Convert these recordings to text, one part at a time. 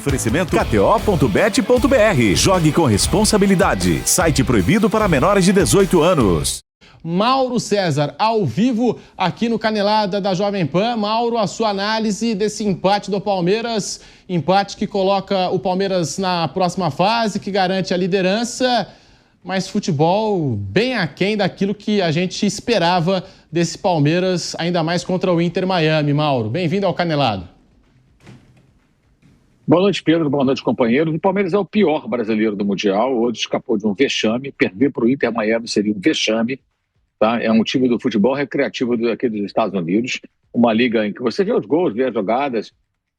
Oferecimento kto.bet.br. Jogue com responsabilidade. Site proibido para menores de 18 anos. Mauro César, ao vivo aqui no Canelada da Jovem Pan. Mauro, a sua análise desse empate do Palmeiras, empate que coloca o Palmeiras na próxima fase, que garante a liderança, mas futebol bem aquém daquilo que a gente esperava desse Palmeiras, ainda mais contra o Inter Miami. Mauro, bem-vindo ao Canelado. Boa noite, Pedro. Boa noite, companheiros. O Palmeiras é o pior brasileiro do Mundial. Hoje escapou de um vexame. Perder para o Inter Miami seria um vexame. Tá? É um time do futebol recreativo aqui dos Estados Unidos, uma liga em que você vê os gols, vê as jogadas,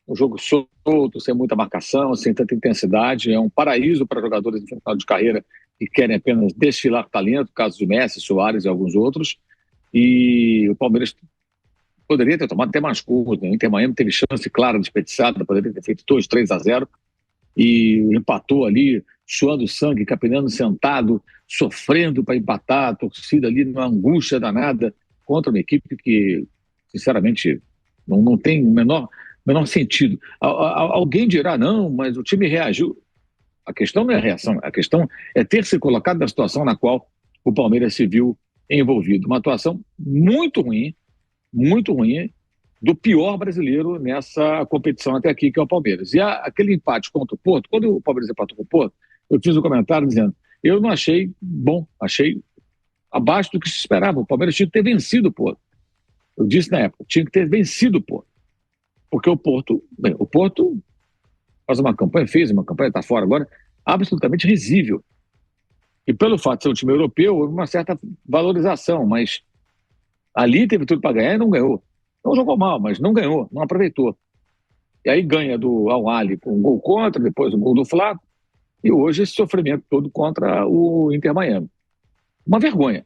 um jogo solto, sem muita marcação, sem tanta intensidade. É um paraíso para jogadores de final de carreira que querem apenas desfilar talento, caso de Messi, Suárez e alguns outros. E o Palmeiras poderia ter tomado até mais curto. O Inter Miami teve chance clara, desperdiçada, poderia ter feito 2-3-0 e empatou ali, suando sangue, capinando sentado, sofrendo para empatar, a torcida ali numa angústia danada contra uma equipe que, sinceramente, não tem o menor sentido. Alguém dirá, não, mas o time reagiu. A questão não é a reação, a questão é ter se colocado na situação na qual o Palmeiras se viu envolvido. Uma atuação muito ruim do pior brasileiro nessa competição até aqui, que é o Palmeiras. E aquele empate contra o Porto, quando o Palmeiras empatou com o Porto, eu fiz um comentário dizendo, eu não achei bom, achei abaixo do que se esperava. O Palmeiras tinha que ter vencido o Porto. Eu disse na época, tinha que ter vencido o Porto. Porque o Porto fez uma campanha, está fora agora, absolutamente risível. E pelo fato de ser um time europeu, houve uma certa valorização, mas ali teve tudo para ganhar e não ganhou. Não jogou mal, mas não ganhou, não aproveitou. E aí ganha do Al-Ahly com um gol contra, depois o gol do Flávio, e hoje esse sofrimento todo contra o Inter Miami. Uma vergonha.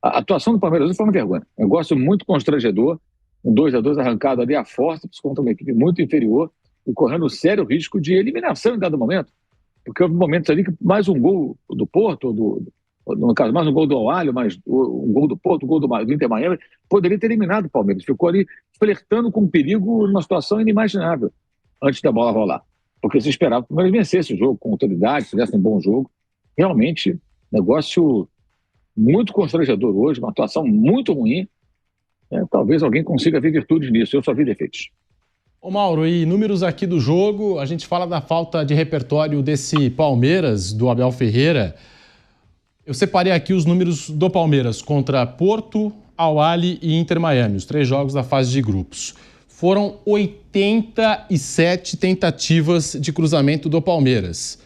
A atuação do Palmeiras hoje foi uma vergonha. Um negócio muito constrangedor, um 2-2 arrancado ali a forceps contra uma equipe muito inferior e correndo sério risco de eliminação em dado momento. Porque houve momentos ali que mais um gol do Porto, no caso, mais um gol do Al-Ahly, mais um gol do Porto, um gol do Inter Miami, poderia ter eliminado o Palmeiras. Ficou ali flertando com um perigo numa situação inimaginável antes da bola rolar. Porque se esperava que o Palmeiras vencesse o jogo com autoridade, fizesse um bom jogo. Realmente, negócio muito constrangedor hoje, uma atuação muito ruim. Talvez alguém consiga ver virtudes nisso. Eu só vi defeitos. Ô Mauro, e números aqui do jogo, a gente fala da falta de repertório desse Palmeiras, do Abel Ferreira. Eu separei aqui os números do Palmeiras contra Porto, Al-Ahly e Inter Miami, os 3 jogos da fase de grupos. Foram 87 tentativas de cruzamento do Palmeiras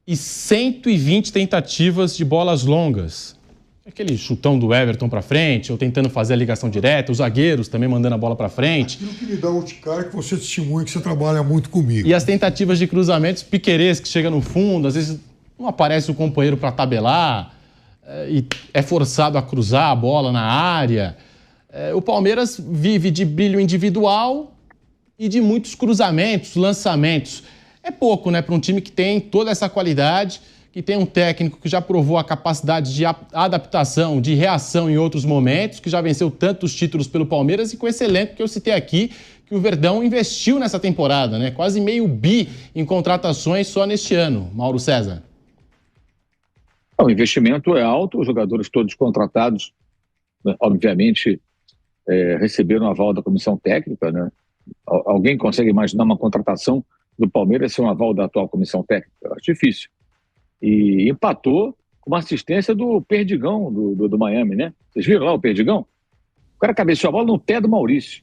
e 120 tentativas de bolas longas. Aquele chutão do Everton para frente, ou tentando fazer a ligação direta, os zagueiros também mandando a bola para frente. Aquilo que me dá outro cara que você testemunha, que você trabalha muito comigo. E as tentativas de cruzamentos, Piquerez que chega no fundo, às vezes não aparece o companheiro para tabelar e é forçado a cruzar a bola na área. O Palmeiras vive de brilho individual e de muitos cruzamentos, lançamentos. É pouco, né, para um time que tem toda essa qualidade, que tem um técnico que já provou a capacidade de adaptação, de reação em outros momentos, que já venceu tantos títulos pelo Palmeiras e com esse elenco que eu citei aqui, que o Verdão investiu nessa temporada, né? Quase meio bi em contratações só neste ano, Mauro César. O investimento é alto, os jogadores todos contratados, né, obviamente, receberam aval da comissão técnica, né? Alguém consegue imaginar uma contratação do Palmeiras sem um aval da atual comissão técnica? Eu acho difícil. E empatou com uma assistência do Perdigão, do Miami, né? Vocês viram lá o Perdigão? O cara cabeceou a bola no pé do Maurício.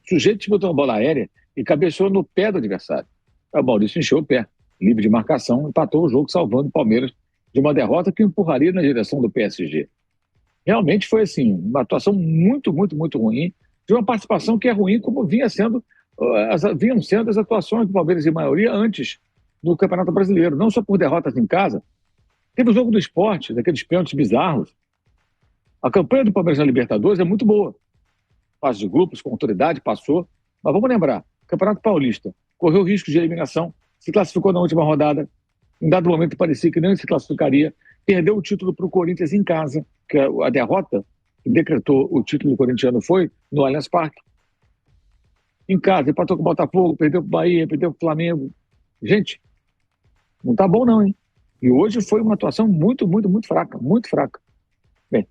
O sujeito botou uma bola aérea e cabeceou no pé do adversário. O Maurício encheu o pé, livre de marcação, empatou o jogo, salvando o Palmeiras de uma derrota que o empurraria na direção do PSG. Realmente foi assim, uma atuação muito, muito, muito ruim, de uma participação que é ruim, como vinham sendo as atuações do Palmeiras em maioria antes do Campeonato Brasileiro, não só por derrotas em casa. Teve o jogo do Sport, daqueles pênaltis bizarros. A campanha do Palmeiras na Libertadores é muito boa. Fase de grupos, com autoridade, passou. Mas vamos lembrar, Campeonato Paulista correu risco de eliminação, se classificou na última rodada, em dado momento parecia que nem se classificaria, perdeu o título para o Corinthians em casa, que a derrota que decretou o título corintiano foi no Allianz Parque. Em casa, empatou com o Botafogo, perdeu para o Bahia, perdeu para o Flamengo. Gente, não tá bom não, hein? E hoje foi uma atuação muito, muito, muito fraca, muito fraca. Bem,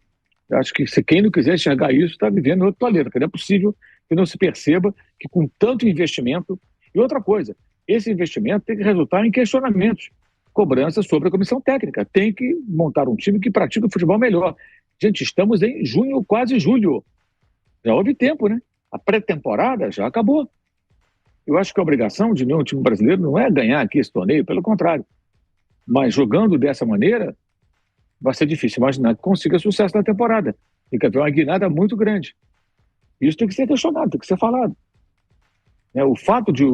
eu acho que se quem não quiser enxergar isso está vivendo em outro planeta, porque não é possível que não se perceba que com tanto investimento... E outra coisa, esse investimento tem que resultar em questionamentos, cobranças sobre a comissão técnica. Tem que montar um time que pratique o futebol melhor. Gente, estamos em junho, quase julho. Já houve tempo, né? A pré-temporada já acabou. Eu acho que a obrigação de nenhum time brasileiro não é ganhar aqui esse torneio, pelo contrário. Mas jogando dessa maneira, vai ser difícil imaginar que consiga sucesso na temporada. Tem que haver uma guinada muito grande. Isso tem que ser questionado, tem que ser falado. O fato de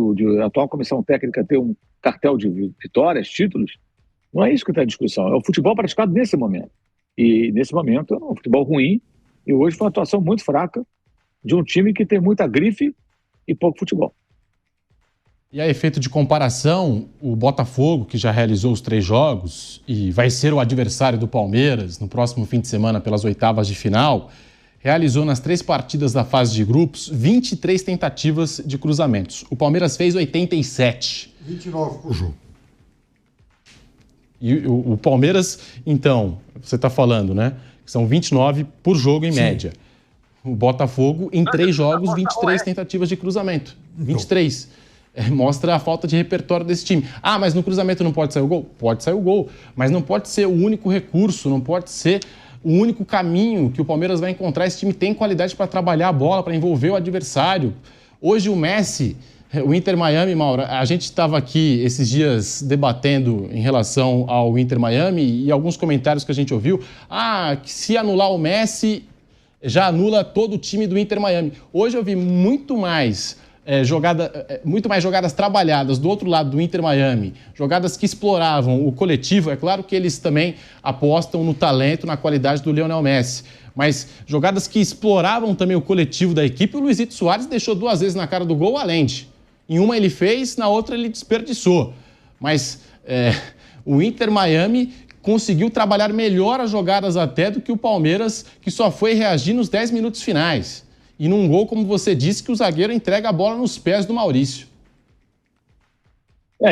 a atual comissão técnica ter um cartel de vitórias, títulos, não é isso que está em discussão. É o futebol praticado nesse momento. E nesse momento é um futebol ruim. E hoje foi uma atuação muito fraca de um time que tem muita grife e pouco futebol. E a efeito de comparação, o Botafogo, que já realizou os 3 jogos e vai ser o adversário do Palmeiras no próximo fim de semana pelas oitavas de final, realizou nas 3 partidas da fase de grupos 23 tentativas de cruzamentos. O Palmeiras fez 87. 29 por jogo. E o Palmeiras, então, você está falando, né? São 29 por jogo em média. O Botafogo, em 3 jogos, 23 tentativas de cruzamento. 23. Mostra a falta de repertório desse time. Ah, mas no cruzamento não pode sair o gol? Pode sair o gol. Mas não pode ser o único recurso, não pode ser o único caminho que o Palmeiras vai encontrar. Esse time tem qualidade para trabalhar a bola, para envolver o adversário. Hoje o Messi, o Inter Miami, Mauro, a gente estava aqui esses dias debatendo em relação ao Inter Miami e alguns comentários que a gente ouviu. Que se anular o Messi, já anula todo o time do Inter Miami. Hoje eu vi muito mais jogadas trabalhadas do outro lado do Inter Miami, jogadas que exploravam o coletivo. É claro que eles também apostam no talento, na qualidade do Lionel Messi, mas jogadas que exploravam também o coletivo da equipe. O Luizito Soares deixou 2 vezes na cara do gol o Allende. Em uma ele fez, na outra ele desperdiçou. Mas o Inter Miami conseguiu trabalhar melhor as jogadas até do que o Palmeiras, que só foi reagir nos 10 minutos finais. E num gol, como você disse, que o zagueiro entrega a bola nos pés do Maurício. E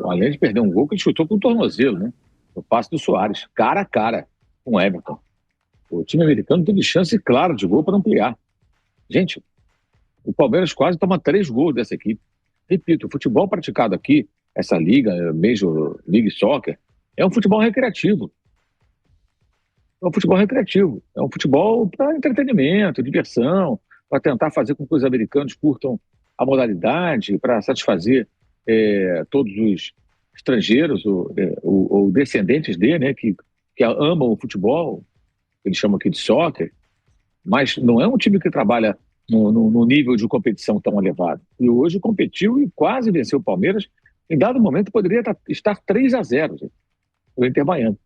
além de perder um gol que ele chutou com o tornozelo, né? O passe do Soares, cara a cara com o Everton. O time americano teve chance clara de gol para ampliar. Gente, o Palmeiras quase toma 3 gols dessa equipe. Repito, o futebol praticado aqui, essa liga, Major League Soccer, é um futebol recreativo. É um futebol recreativo, é um futebol para entretenimento, diversão, para tentar fazer com que os americanos curtam a modalidade, para satisfazer todos os estrangeiros ou descendentes dele, né, que amam o futebol, eles chamam aqui de soccer, mas não é um time que trabalha no nível de competição tão elevado. E hoje competiu e quase venceu o Palmeiras. Em dado momento poderia estar 3-0 o Inter Miami.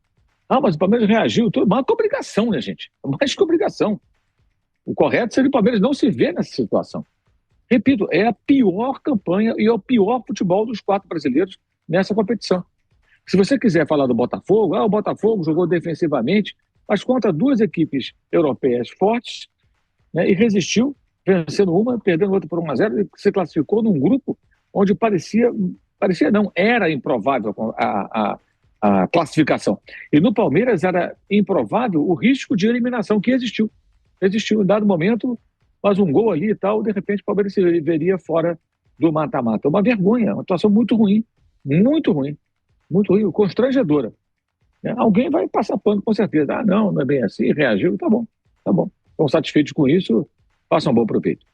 Mas o Palmeiras reagiu, tudo. Mas que obrigação, né, gente? Mais que obrigação. O correto seria o Palmeiras não se ver nessa situação. Repito, é a pior campanha e é o pior futebol dos 4 brasileiros nessa competição. Se você quiser falar do Botafogo, o Botafogo jogou defensivamente, mas contra 2 equipes europeias fortes, né, e resistiu, vencendo uma, perdendo outra por 1-0, e se classificou num grupo onde era improvável a classificação. E no Palmeiras era improvável o risco de eliminação que existiu. Existiu em dado momento, faz um gol ali e tal, de repente o Palmeiras se veria fora do mata-mata. Uma vergonha, uma atuação muito ruim, constrangedora. Alguém vai passar pano com certeza. Não é bem assim, reagiu, tá bom. Estão satisfeitos com isso, façam um bom proveito.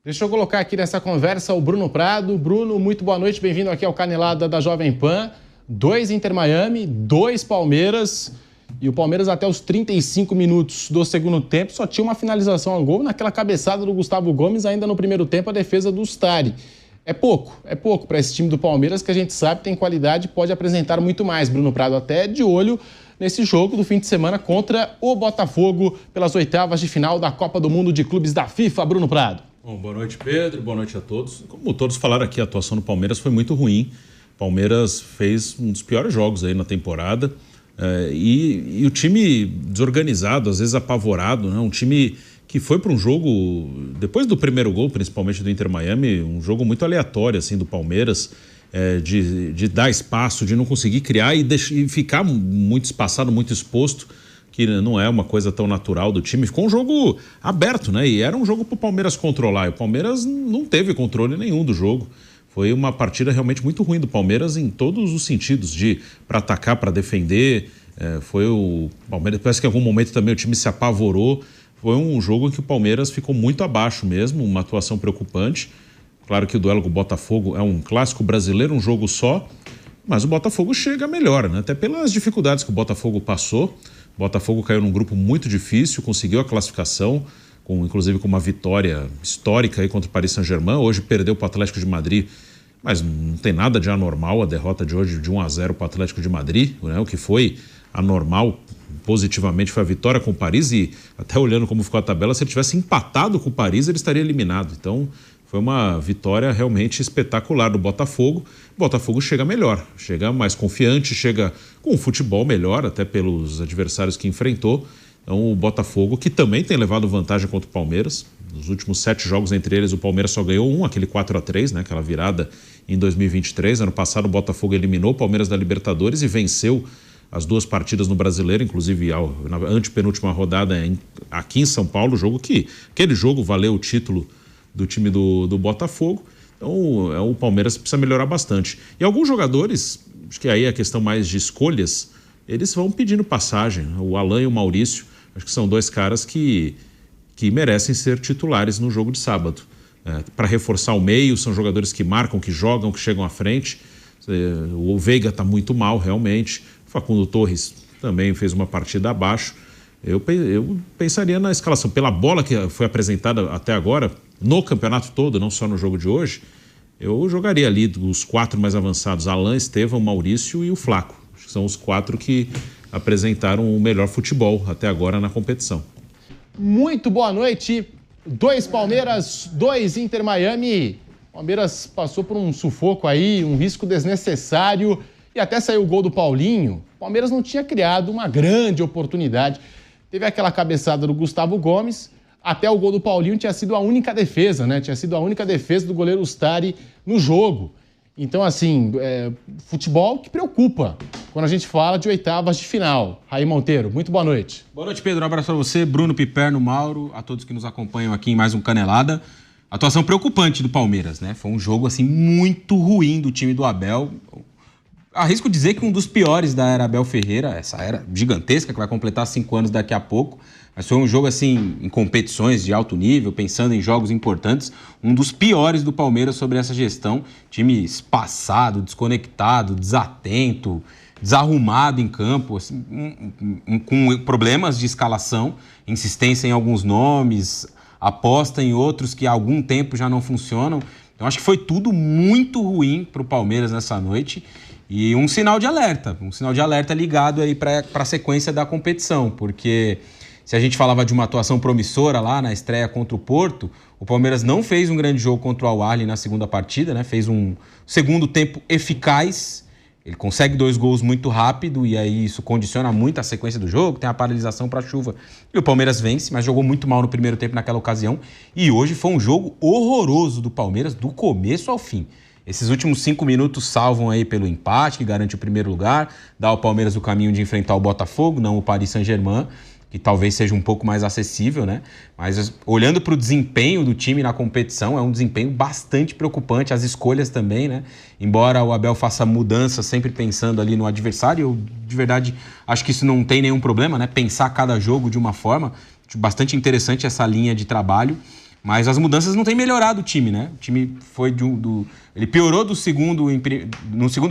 Deixa eu colocar aqui nessa conversa o Bruno Prado. Bruno, muito boa noite, bem-vindo aqui ao Canelada da Jovem Pan. 2 Inter Miami, 2 Palmeiras, e o Palmeiras até os 35 minutos do segundo tempo só tinha uma finalização ao gol naquela cabeçada do Gustavo Gomes ainda no primeiro tempo, a defesa do Stari. É pouco para esse time do Palmeiras, que a gente sabe tem qualidade e pode apresentar muito mais. Bruno Prado até de olho nesse jogo do fim de semana contra o Botafogo pelas oitavas de final da Copa do Mundo de Clubes da FIFA. Bruno Prado. Bom, boa noite, Pedro, boa noite a todos. Como todos falaram aqui, a atuação do Palmeiras foi muito ruim. Palmeiras fez um dos piores jogos aí na temporada e o time desorganizado, às vezes apavorado, né? Um time que foi para um jogo, depois do primeiro gol, principalmente do Inter Miami, um jogo muito aleatório assim do Palmeiras, de dar espaço, de não conseguir criar e ficar muito espaçado, muito exposto, que não é uma coisa tão natural do time. Ficou um jogo aberto, né? E era um jogo para o Palmeiras controlar. E o Palmeiras não teve controle nenhum do jogo. Foi uma partida realmente muito ruim do Palmeiras em todos os sentidos, para atacar, para defender. Foi o Palmeiras, parece que em algum momento também o time se apavorou. Foi um jogo em que o Palmeiras ficou muito abaixo mesmo, uma atuação preocupante. Claro que o duelo com o Botafogo é um clássico brasileiro, um jogo só, mas o Botafogo chega melhor, né? Até pelas dificuldades que o Botafogo passou. O Botafogo caiu num grupo muito difícil, conseguiu a classificação, inclusive com uma vitória histórica aí contra o Paris Saint-Germain. Hoje perdeu para o Atlético de Madrid, mas não tem nada de anormal a derrota de hoje de 1-0 para o Atlético de Madrid, né? O que foi anormal positivamente foi a vitória com o Paris, e até olhando como ficou a tabela, se ele tivesse empatado com o Paris, ele estaria eliminado. Então foi uma vitória realmente espetacular do Botafogo. O Botafogo chega melhor, chega mais confiante, chega com um futebol melhor, até pelos adversários que enfrentou. Então o Botafogo, que também tem levado vantagem contra o Palmeiras, nos últimos 7 jogos entre eles o Palmeiras só ganhou um, aquele 4-3, né, aquela virada em 2023. Ano passado o Botafogo eliminou o Palmeiras da Libertadores e venceu as 2 partidas no Brasileiro, inclusive na antepenúltima rodada aqui em São Paulo, aquele jogo valeu o título do time do Botafogo. Então o Palmeiras precisa melhorar bastante. E alguns jogadores, acho que aí é a questão mais de escolhas, eles vão pedindo passagem. O Alan e o Maurício, acho que são 2 caras que merecem ser titulares no jogo de sábado. Para reforçar o meio, são jogadores que marcam, que jogam, que chegam à frente. O Veiga está muito mal, realmente. O Facundo Torres também fez uma partida abaixo. Eu pensaria na escalação. Pela bola que foi apresentada até agora, no campeonato todo, não só no jogo de hoje, eu jogaria ali os 4 mais avançados: Alan, Estevão, Maurício e o Flaco. Acho que são os 4 que apresentaram o melhor futebol até agora na competição. Muito boa noite. 2 Palmeiras, 2 Inter Miami. Palmeiras passou por um sufoco aí, um risco desnecessário, e até saiu o gol do Paulinho. O Palmeiras não tinha criado uma grande oportunidade. Teve aquela cabeçada do Gustavo Gomes, até o gol do Paulinho tinha sido a única defesa, né? Tinha sido a única defesa do goleiro Ustari no jogo. Então, assim, futebol que preocupa quando a gente fala de oitavas de final. Raí Monteiro, muito boa noite. Boa noite, Pedro. Um abraço para você, Bruno, Piperno, Mauro, a todos que nos acompanham aqui em mais um Canelada. Atuação preocupante do Palmeiras, né? Foi um jogo, assim, muito ruim do time do Abel. Arrisco dizer que um dos piores da era Abel Ferreira, essa era gigantesca, que vai completar 5 anos daqui a pouco. Mas foi um jogo, assim, em competições de alto nível, pensando em jogos importantes, um dos piores do Palmeiras sobre essa gestão. Time espaçado, desconectado, desatento, desarrumado em campo, assim, com problemas de escalação, insistência em alguns nomes, aposta em outros que há algum tempo já não funcionam. Então acho que foi tudo muito ruim para o Palmeiras nessa noite, e um sinal de alerta ligado aí para a sequência da competição, porque se a gente falava de uma atuação promissora lá na estreia contra o Porto, o Palmeiras não fez um grande jogo contra o Al-Ahly na segunda partida, né? Fez um segundo tempo eficaz. Ele consegue 2 gols muito rápido, e aí isso condiciona muito a sequência do jogo, tem a paralisação para a chuva. E o Palmeiras vence, mas jogou muito mal no primeiro tempo naquela ocasião. E hoje foi um jogo horroroso do Palmeiras, do começo ao fim. Esses últimos 5 minutos salvam aí pelo empate, que garante o primeiro lugar, dá ao Palmeiras o caminho de enfrentar o Botafogo, não o Paris Saint-Germain, que talvez seja um pouco mais acessível, né? Mas olhando para o desempenho do time na competição, é um desempenho bastante preocupante, as escolhas também, né? Embora o Abel faça mudanças sempre pensando ali no adversário, eu de verdade acho que isso não tem nenhum problema, né? Pensar cada jogo de uma forma, bastante interessante essa linha de trabalho. Mas as mudanças não têm melhorado o time, né? O time foi ele piorou no segundo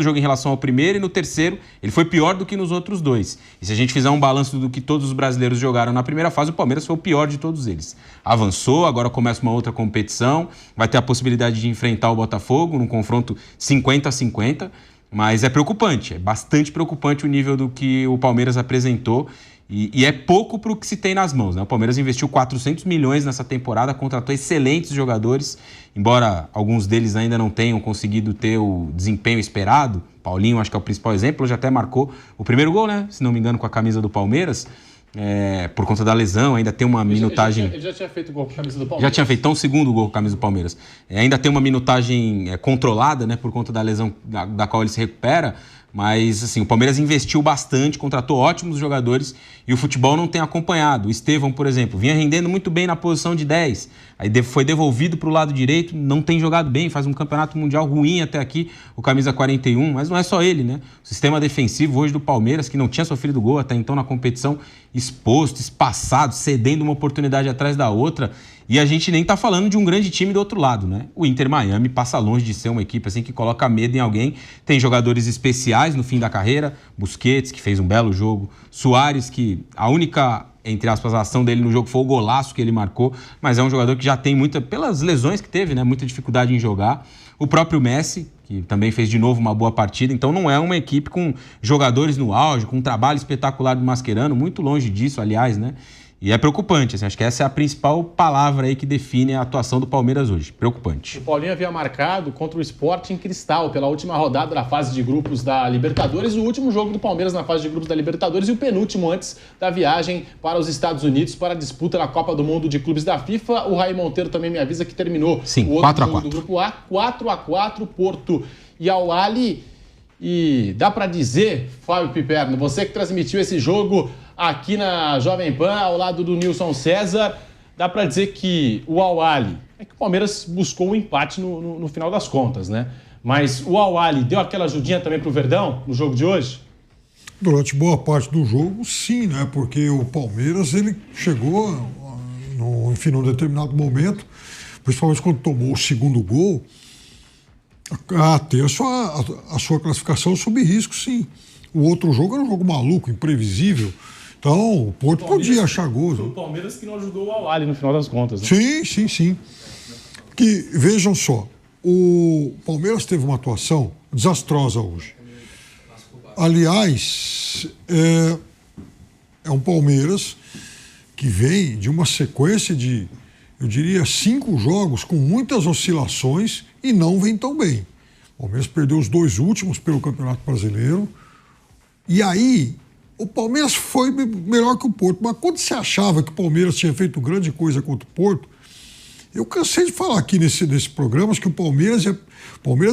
jogo em relação ao primeiro, e no terceiro ele foi pior do que nos outros 2. E se a gente fizer um balanço do que todos os brasileiros jogaram na primeira fase, o Palmeiras foi o pior de todos eles. Avançou, agora começa uma outra competição, vai ter a possibilidade de enfrentar o Botafogo num confronto 50-50, mas é preocupante, é bastante preocupante o nível do que o Palmeiras apresentou. E é pouco para o que se tem nas mãos, né? O Palmeiras investiu 400 milhões nessa temporada, contratou excelentes jogadores, embora alguns deles ainda não tenham conseguido ter o desempenho esperado. Paulinho, acho que é o principal exemplo, já até marcou o primeiro gol, né? Se não me engano, com a camisa do Palmeiras. por conta da lesão, ainda tem uma minutagem... Ele já tinha feito gol com a camisa do Palmeiras. Já tinha feito, então, o segundo gol com a camisa do Palmeiras. Ainda tem uma minutagem controlada, né, por conta da lesão da qual ele se recupera, mas assim, o Palmeiras investiu bastante, contratou ótimos jogadores e o futebol não tem acompanhado. O Estevão, por exemplo, vinha rendendo muito bem na posição de 10, aí foi devolvido para o lado direito, não tem jogado bem, faz um campeonato mundial ruim até aqui, o camisa 41, mas não é só ele, né? O sistema defensivo hoje do Palmeiras, que não tinha sofrido gol até então na competição, exposto, espaçado, cedendo uma oportunidade atrás da outra. E a gente nem tá falando de um grande time do outro lado, né? O Inter Miami passa longe de ser uma equipe assim que coloca medo em alguém. Tem jogadores especiais no fim da carreira, Busquets, que fez um belo jogo, Suárez, que a única, entre aspas, a ação dele no jogo foi o golaço que ele marcou, mas é um jogador que já tem muita, pelas lesões que teve, né? Muita dificuldade em jogar. O próprio Messi, que também fez de novo uma boa partida, então não é uma equipe com jogadores no auge, com um trabalho espetacular do Mascherano, muito longe disso, aliás, né? E é preocupante, assim, acho que essa é a principal palavra aí que define a atuação do Palmeiras hoje. Preocupante. O Paulinho havia marcado contra o Sporting Cristal pela última rodada da fase de grupos da Libertadores, o último jogo do Palmeiras na fase de grupos da Libertadores e o penúltimo antes da viagem para os Estados Unidos para a disputa da Copa do Mundo de Clubes da FIFA. O Raí Monteiro também me avisa que terminou o outro jogo do grupo A, 4-4, Porto e Al Ahly. E dá para dizer, Fábio Piperno, você que transmitiu esse jogo aqui na Jovem Pan, ao lado do Nilson César, dá para dizer que o Al Ahly, é que o Palmeiras buscou o empate no final das contas, né? Mas o Al Ahly deu aquela ajudinha também pro Verdão no jogo de hoje? Durante boa parte do jogo, sim, né? Porque o Palmeiras, ele chegou, num determinado momento, principalmente quando tomou o segundo gol, a ter a sua classificação sob risco, sim. O outro jogo era um jogo maluco, imprevisível. Então, o Porto podia achar gols. Foi o Palmeiras que não ajudou o Al Ahly no final das contas, né? Sim. Que, vejam só, o Palmeiras teve uma atuação desastrosa hoje. Aliás, é um Palmeiras que vem de uma sequência de, eu diria, 5 jogos com muitas oscilações e não vem tão bem. O Palmeiras perdeu os 2 últimos pelo Campeonato Brasileiro. E aí, o Palmeiras foi melhor que o Porto. Mas quando você achava que o Palmeiras tinha feito grande coisa contra o Porto, eu cansei de falar aqui nesse programa que o Palmeiras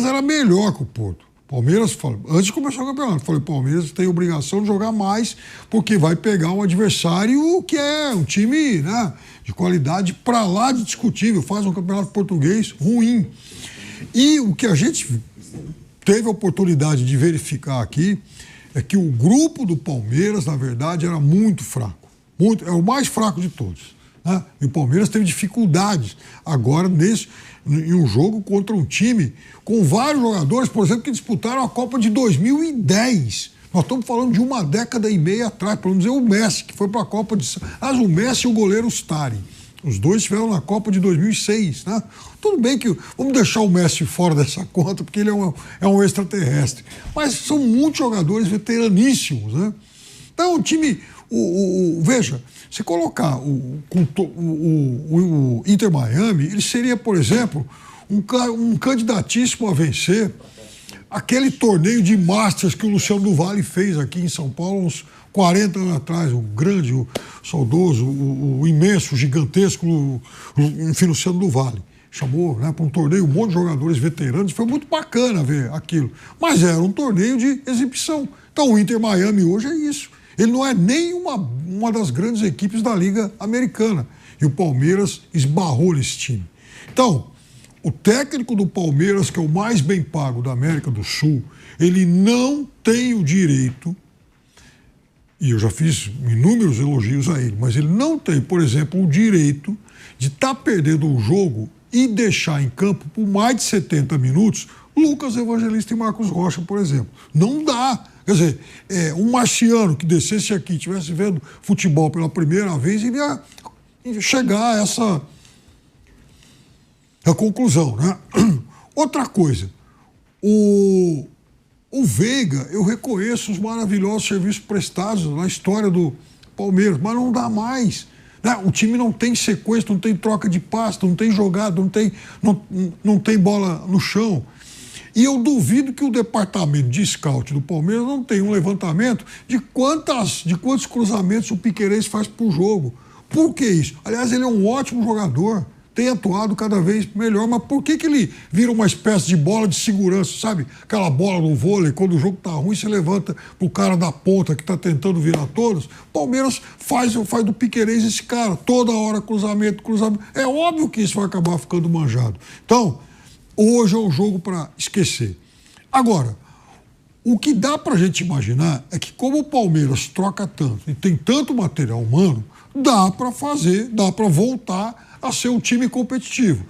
era melhor que o Porto. Palmeiras, antes de começar o campeonato, falei, o Palmeiras tem obrigação de jogar mais, porque vai pegar um adversário que é um time, né, de qualidade para lá de discutível, faz um campeonato português ruim. E o que a gente teve a oportunidade de verificar aqui é que o grupo do Palmeiras, na verdade, era muito fraco. É o mais fraco de todos, né? E o Palmeiras teve dificuldades agora em um jogo contra um time com vários jogadores, por exemplo, que disputaram a Copa de 2010. Nós estamos falando de uma década e meia atrás, podemos dizer o Messi, que foi para a Copa de... Mas o Messi e o goleiro Stari. Os dois estiveram na Copa de 2006, né? Tudo bem que vamos deixar o Messi fora dessa conta, porque ele é um extraterrestre. Mas são muitos jogadores veteraníssimos, né? Então, o time... veja, se colocar o Inter Miami, ele seria, por exemplo, um candidatíssimo a vencer aquele torneio de Masters que o Luciano do Vale fez aqui em São Paulo uns 40 anos atrás, o grande, o saudoso, o imenso, o gigantesco, enfim, Luciano do Vale. Chamou, né, para um torneio um monte de jogadores veteranos, foi muito bacana ver aquilo. Mas era um torneio de exibição. Então o Inter Miami hoje é isso. Ele não é nem uma das grandes equipes da Liga Americana. E o Palmeiras esbarrou nesse time. Então, o técnico do Palmeiras, que é o mais bem pago da América do Sul, ele não tem o direito, e eu já fiz inúmeros elogios a ele, mas ele não tem, por exemplo, o direito de estar perdendo o jogo e deixar em campo por mais de 70 minutos Lucas Evangelista e Marcos Rocha, por exemplo. Não dá. Quer dizer, um marciano que descesse aqui e estivesse vendo futebol pela primeira vez, ele ia chegar a essa conclusão, né? Outra coisa, o Veiga, eu reconheço os maravilhosos serviços prestados na história do Palmeiras, mas não dá mais. Né? O time não tem sequência, não tem troca de passe, não tem jogada, não tem bola no chão. E eu duvido que o departamento de scout do Palmeiras não tenha um levantamento de quantos cruzamentos o Piquerez faz por jogo. Por que isso? Aliás, ele é um ótimo jogador, tem atuado cada vez melhor, mas por que ele vira uma espécie de bola de segurança, sabe? Aquela bola no vôlei, quando o jogo tá ruim, você levanta pro cara da ponta que tá tentando virar todos. O Palmeiras faz do Piquerez esse cara, toda hora cruzamento. É óbvio que isso vai acabar ficando manjado. Então, hoje é um jogo para esquecer. Agora, o que dá pra gente imaginar é que como o Palmeiras troca tanto e tem tanto material humano, dá para voltar a ser um time competitivo.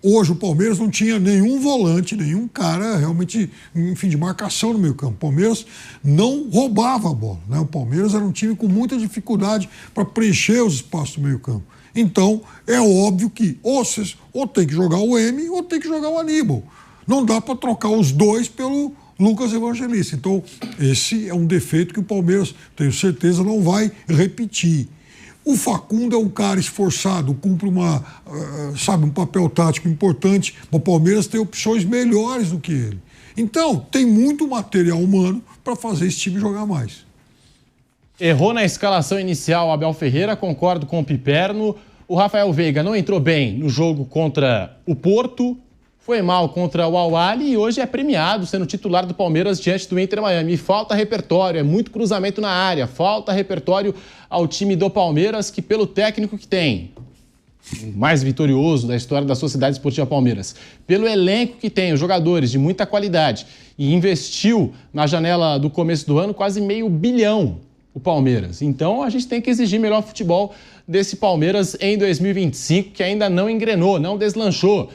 Hoje o Palmeiras não tinha nenhum volante, nenhum cara realmente, enfim, de marcação no meio campo. O Palmeiras não roubava a bola, né? O Palmeiras era um time com muita dificuldade para preencher os espaços do meio campo. Então, é óbvio que ou tem que jogar o M ou tem que jogar o Aníbal. Não dá para trocar os dois pelo Lucas Evangelista. Então, esse é um defeito que o Palmeiras, tenho certeza, não vai repetir. O Facundo é um cara esforçado, cumpre um papel tático importante. O Palmeiras tem opções melhores do que ele. Então, tem muito material humano para fazer esse time jogar mais. Errou na escalação inicial Abel Ferreira, concordo com o Piperno. O Rafael Veiga não entrou bem no jogo contra o Porto, foi mal contra o Al-Ahly e hoje é premiado sendo titular do Palmeiras diante do Inter Miami. Falta repertório, é muito cruzamento na área, falta repertório ao time do Palmeiras, que pelo técnico que tem, o mais vitorioso da história da Sociedade Esportiva Palmeiras, pelo elenco que tem, os jogadores de muita qualidade, e investiu na janela do começo do ano quase R$500 milhão o Palmeiras. Então a gente tem que exigir melhor futebol desse Palmeiras em 2025, que ainda não engrenou, não deslanchou.